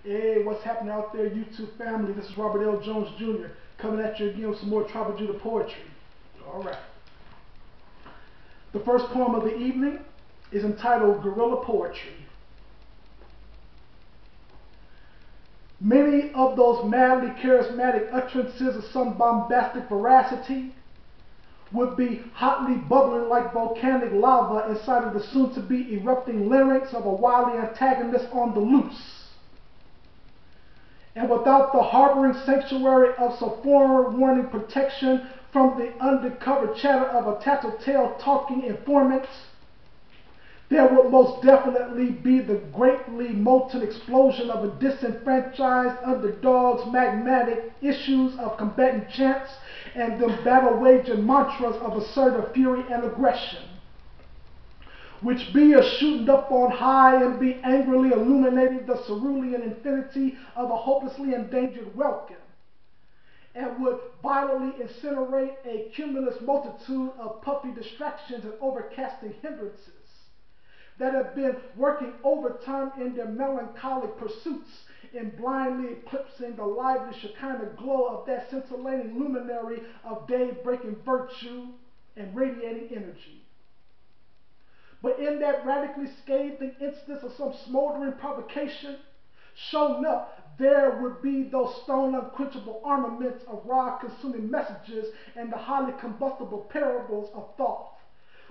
Hey, what's happening out there, YouTube family? This is Robert L. Jones Jr. coming at you again with some more Tribal Judah poetry. All right. The first poem of the evening is entitled Guerrilla Poetry. Many of those madly charismatic utterances of some bombastic veracity would be hotly bubbling like volcanic lava inside of the soon-to-be erupting larynx of a wily antagonist on the loose. And without the harboring sanctuary of some forewarning protection from the undercover chatter of a tattletale talking informant, there would most definitely be the greatly molten explosion of a disenfranchised underdog's magmatic issues of combatant chants and the battle-waging mantras of assertive fury and aggression, which be a shooting up on high and be angrily illuminating the cerulean infinity of a hopelessly endangered welkin, and would violently incinerate a cumulous multitude of puffy distractions and overcasting hindrances that have been working overtime in their melancholic pursuits, in blindly eclipsing the lively Shekinah glow of that scintillating luminary of day-breaking virtue and radiating energy. But in that radically scathing instance of some smoldering provocation, shown up, there would be those stone unquenchable armaments of raw consuming messages and the highly combustible parables of thought,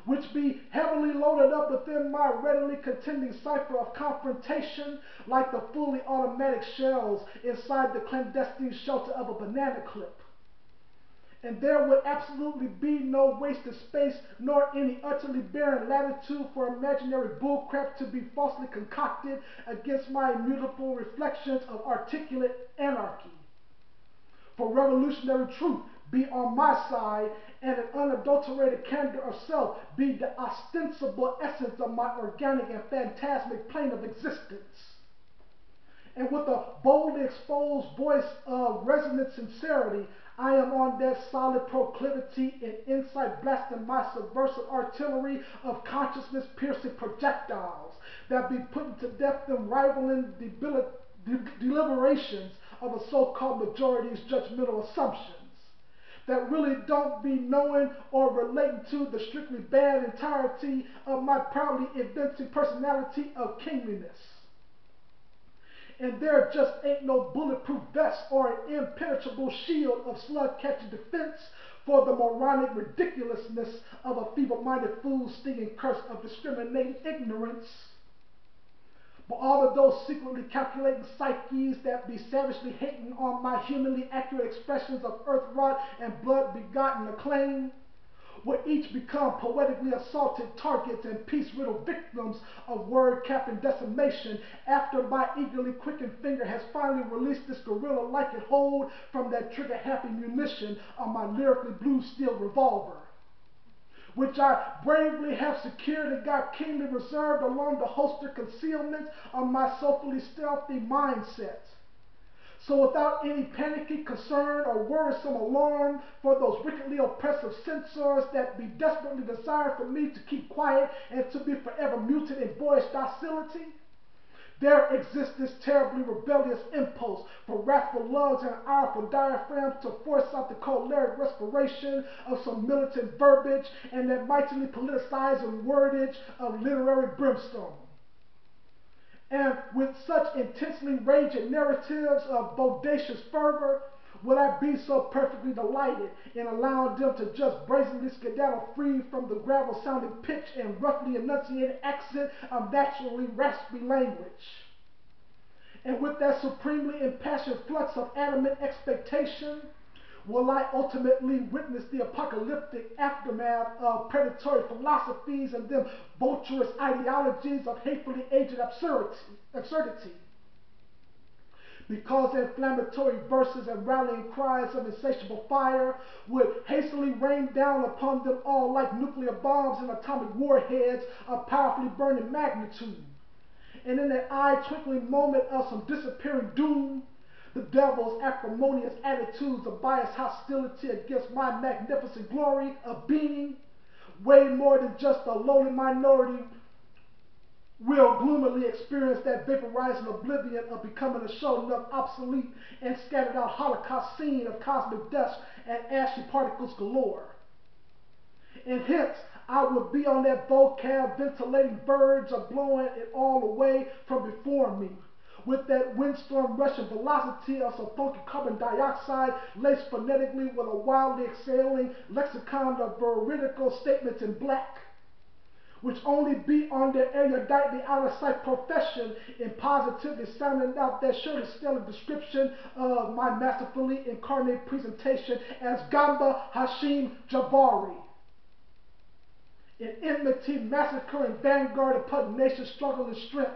which be heavily loaded up within my readily contending cipher of confrontation like the fully automatic shells inside the clandestine shelter of a banana clip. And there would absolutely be no wasted space nor any utterly barren latitude for imaginary bullcrap to be falsely concocted against my immutable reflections of articulate anarchy. For revolutionary truth be on my side, and an unadulterated candor of self be the ostensible essence of my organic and phantasmic plane of existence. And with a boldly exposed voice of resonant sincerity, I am on that solid proclivity in insight blasting my subversive artillery of consciousness-piercing projectiles that be putting to death them rivaling deliberations of a so-called majority's judgmental assumptions that really don't be knowing or relating to the strictly bad entirety of my proudly evincing personality of kingliness. And there just ain't no bulletproof vest or an impenetrable shield of slug-catching defense for the moronic ridiculousness of a feeble-minded fool's stinging curse of discriminating ignorance. But all of those secretly calculating psyches that be savagely hating on my humanly accurate expressions of earth-wrought and blood-begotten acclaim would each become poetically assaulted targets and peace-riddled victims of word-capping decimation after my eagerly quickened finger has finally released this gorilla-like hold from that trigger-happy munition of my lyrically blue steel revolver, which I bravely have secured and got keenly reserved along the holster concealment of my soulfully stealthy mindset. So without any panicky concern or worrisome alarm for those wickedly oppressive censors that be desperately desired for me to keep quiet and to be forever muted in boyish docility, there exists this terribly rebellious impulse for wrathful lungs and ireful diaphragms to force out the choleric respiration of some militant verbiage and that mightily politicizing wordage of literary brimstone. And with such intensely raging narratives of bodacious fervor, would I be so perfectly delighted in allowing them to just brazenly skedaddle free from the gravel-sounding pitch and roughly enunciated accent of naturally raspy language. And with that supremely impassioned flux of adamant expectation, will I ultimately witness the apocalyptic aftermath of predatory philosophies and them vulturous ideologies of hatefully aged absurdity. Because inflammatory verses and rallying cries of insatiable fire would hastily rain down upon them all like nuclear bombs and atomic warheads of powerfully burning magnitude. And in that eye-twinkling moment of some disappearing doom, the devil's acrimonious attitudes of biased hostility against my magnificent glory of being, way more than just a lowly minority will gloomily experience that vaporizing oblivion of becoming a shown up obsolete and scattered out holocaust scene of cosmic dust and ashy particles galore. And hence, I would be on that vocab ventilating verge of blowing it all away from before me. With that windstorm rushing velocity of some funky carbon dioxide laced phonetically with a wildly exhaling lexicon of veridical statements in black, which only be on their eruditely out of sight profession in positively sounding out that surely stellar description of my masterfully incarnate presentation as Gamba Hashim Jabari. In enmity, massacring vanguard of pugnacious struggle and strength,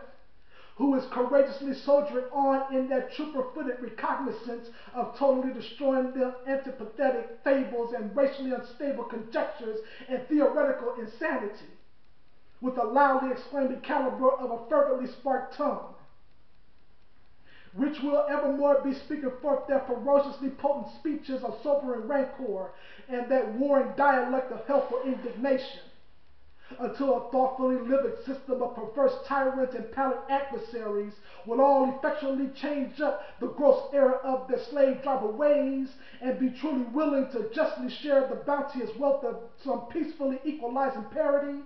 who is courageously soldiering on in that trooper-footed recognizance of totally destroying them antipathetic fables and racially unstable conjectures and theoretical insanity, with a loudly exclaiming caliber of a fervently sparked tongue, which will evermore be speaking forth their ferociously potent speeches of sobering rancor and that warring dialect of helpful indignation, until a thoughtfully livid system of perverse tyrants and pallid adversaries will all effectually change up the gross error of their slave driver ways and be truly willing to justly share the bounteous wealth of some peacefully equalizing parity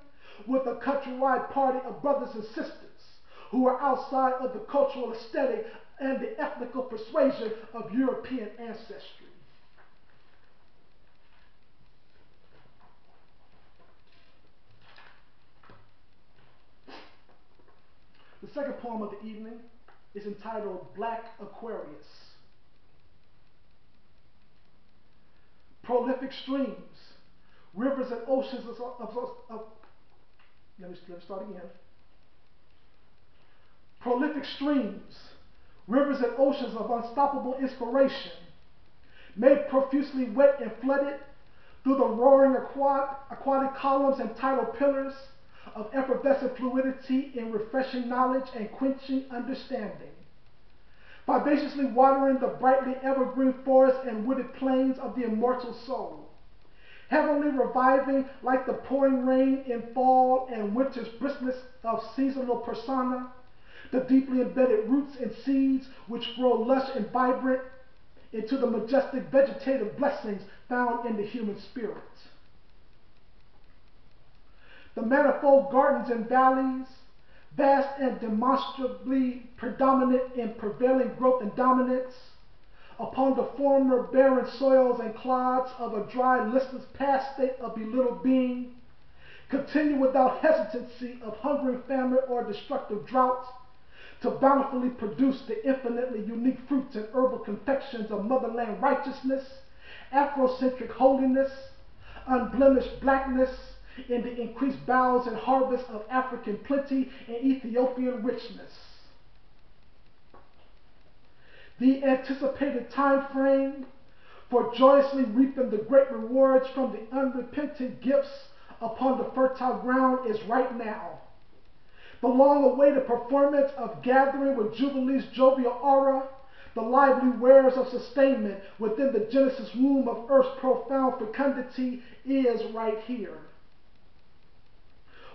with a countrywide party of brothers and sisters who are outside of the cultural aesthetic and the ethnical persuasion of European ancestry. The second poem of the evening is entitled Black Aquarius. Prolific streams, rivers and oceans let me start again. Prolific streams, rivers and oceans of unstoppable inspiration, made profusely wet and flooded through the roaring aquatic columns and tidal pillars of effervescent fluidity in refreshing knowledge and quenching understanding, vivaciously watering the brightly evergreen forests and wooded plains of the immortal soul, heavenly reviving like the pouring rain in fall and winter's briskness of seasonal persona, the deeply embedded roots and seeds which grow lush and vibrant into the majestic vegetative blessings found in the human spirit. The manifold gardens and valleys, vast and demonstrably predominant in prevailing growth and dominance, upon the former barren soils and clods of a dry, listless past state of belittled being, continue without hesitancy of hungering famine or destructive drought, to bountifully produce the infinitely unique fruits and herbal confections of motherland righteousness, Afrocentric holiness, unblemished blackness, in the increased boughs and harvest of African plenty and Ethiopian richness. The anticipated time frame for joyously reaping the great rewards from the unrepentant gifts upon the fertile ground is right now. The long-awaited performance of gathering with Jubilee's jovial aura, the lively wares of sustainment within the Genesis womb of Earth's profound fecundity is right here.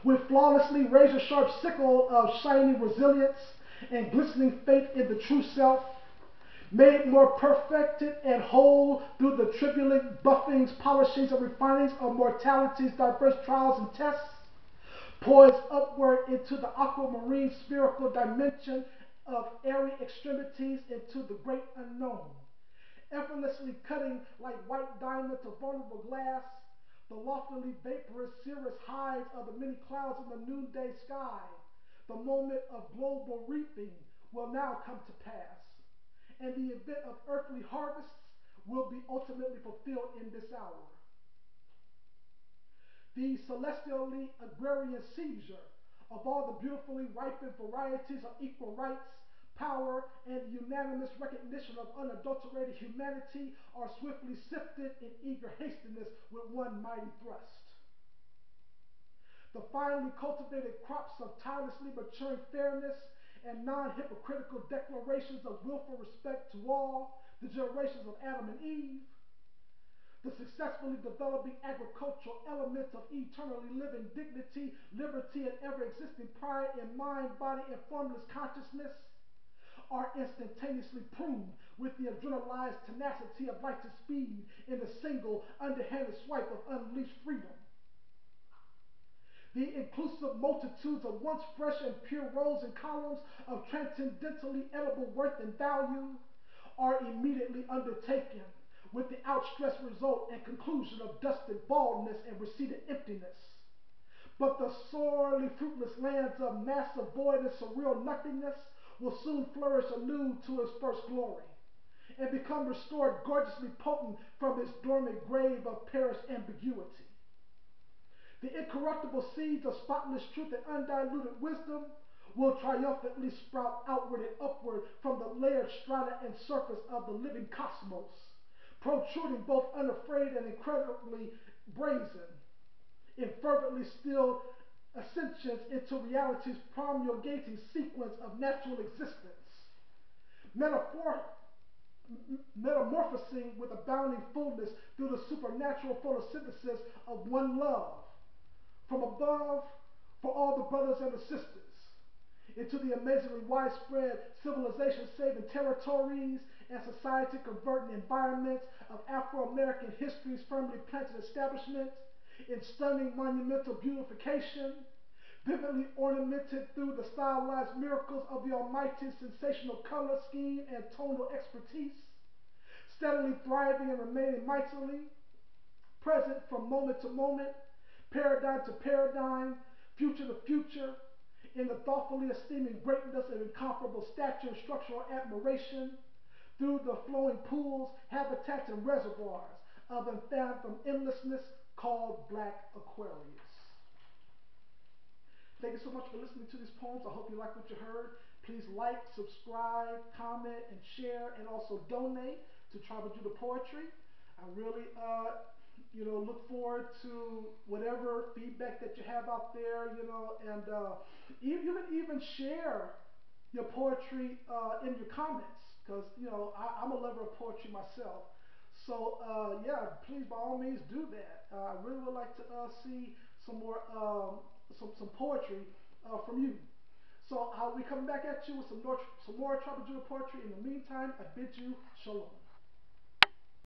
With flawlessly razor-sharp sickle of shiny resilience and glistening faith in the true self, made more perfected and whole through the tribulate buffings, polishings, and refinings of mortality's diverse trials and tests, poised upward into the aquamarine spherical dimension of airy extremities into the great unknown, effortlessly cutting like white diamond to vulnerable glass, the loftily vaporous cirrus hides of the many clouds in the noonday sky. The moment of global reaping will now come to pass, and the event of earthly harvests will be ultimately fulfilled in this hour. The celestially agrarian seizure of all the beautifully ripened varieties of equal rights, power, and the unanimous recognition of unadulterated humanity are swiftly sifted in eager hastiness with one mighty thrust. The finely cultivated crops of tirelessly maturing fairness and non-hypocritical declarations of willful respect to all the generations of Adam and Eve, the successfully developing agricultural elements of eternally living dignity, liberty, and ever-existing pride in mind, body, and formless consciousness are instantaneously pruned with the adrenalized tenacity of lightning speed in the single, underhanded swipe of unleashed freedom. The inclusive multitudes of once fresh and pure rows and columns of transcendently edible worth and value are immediately undertaken with the outstretched result and conclusion of dusted baldness and receded emptiness. But the sorely fruitless lands of massive void and surreal nothingness will soon flourish anew to its first glory and become restored gorgeously potent from its dormant grave of perished ambiguity. The incorruptible seeds of spotless truth and undiluted wisdom will triumphantly sprout outward and upward from the layered strata and surface of the living cosmos, protruding both unafraid and incredibly brazen, in fervently stilled ascensions into reality's promulgating sequence of natural existence, metamorphosing with abounding fullness through the supernatural photosynthesis of one love, from above for all the brothers and the sisters, into the amazingly widespread civilization saving territories and society converting environments of Afro-American history's firmly planted establishment in stunning monumental beautification, vividly ornamented through the stylized miracles of the Almighty's sensational color scheme and tonal expertise, steadily thriving and remaining mightily present from moment to moment, paradigm to paradigm, future to future, in the thoughtfully esteeming greatness of incomparable stature and structural admiration, through the flowing pools, habitats, and reservoirs of unfathomed endlessness called Black Aquarius. Thank you so much for listening to these poems. I hope you like what you heard. Please like, subscribe, comment, and share, and also donate to Tribal Judah Poetry. I really look forward to whatever feedback that you have out there, and you can even share your poetry in your comments, because I'm a lover of poetry myself. So yeah, please by all means do that. I really would like to see some more some poetry from you. So I'll be coming back at you with some more Tribal Judah poetry. In the meantime, I bid you shalom.